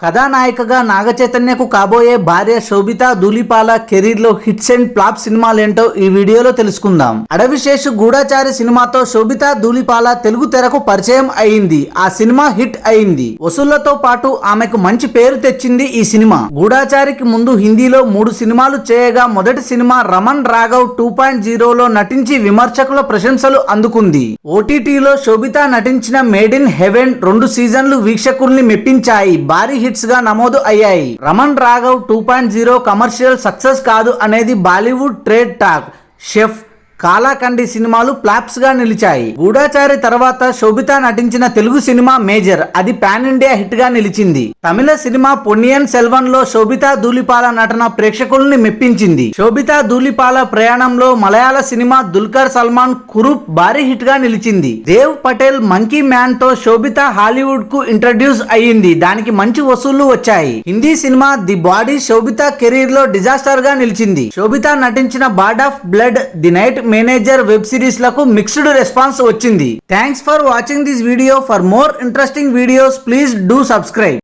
కథానాయికగా నాగచైతన్యకు కాబోయే భార్య శోభితా ధూళిపాల కెరీర్ లో హిట్స్ అండ్ ఫ్లాప్ సినిమాలేంటో ఈ వీడియోలో తెలుసుకుందాం. అడవిశేషు గూఢచారి సినిమాతో శోభితా ధూళిపాల తెలుగు తెరకు పరిచయం అయింది. ఆ సినిమా హిట్ అయింది. వసూళ్లతో పాటు ఆమెకు మంచి పేరు తెచ్చింది ఈ సినిమా. గూఢచారికి ముందు హిందీలో 3 సినిమాలు చేయగా మొదటి సినిమా రమణ్ రాఘవ్ 2.0లో నటించి విమర్శకుల ప్రశంసలు అందుకుంది. ఓటీటీలో శోభితా నటించిన మేడ్ ఇన్ హెవెన్ 2 సీజన్లు వీక్షకుల్ని మెప్పించాయి. భారీ హిట్స్ గా నమోదు అయ్యాయి. రమణ్ రాఘవ్ 2.0 కమర్షియల్ సక్సెస్ కాదు అనేది బాలీవుడ్ ట్రేడ్ టాక్. షెఫ్, కాలాకండి సినిమాలు ఫ్లాప్స్ గా నిలిచాయి. గూఢచారి తర్వాత శోభితా నటించిన తెలుగు సినిమా మేజర్. అది పాన్ ఇండియా హిట్ గా నిలిచింది. తమిళ సినిమా పొన్నియిన్ సెల్వన్ లో శోభితా ధూళిపాల నటన ప్రేక్షకుల్ని మెప్పించింది. శోభితా ధూళిపాల ప్రయాణంలో మలయాళ సినిమా దుల్కర్ సల్మాన్ కురూప్ భారీ హిట్ గా నిలిచింది. దేవ్ పటేల్ మంకీ మ్యాన్ తో శోభితా హాలీవుడ్ కు ఇంట్రడ్యూస్ అయ్యింది. దానికి మంచి వసూళ్లు వచ్చాయి. Hindi cinema the body Sobhita career లో డిజాస్టర్ గా నిలిచింది. శోభితా నటించిన bard of blood, the night manager web series లకు మిక్స్డ్ రెస్పాన్స్ వచ్చింది. Thanks for watching this video. For more interesting videos please do subscribe.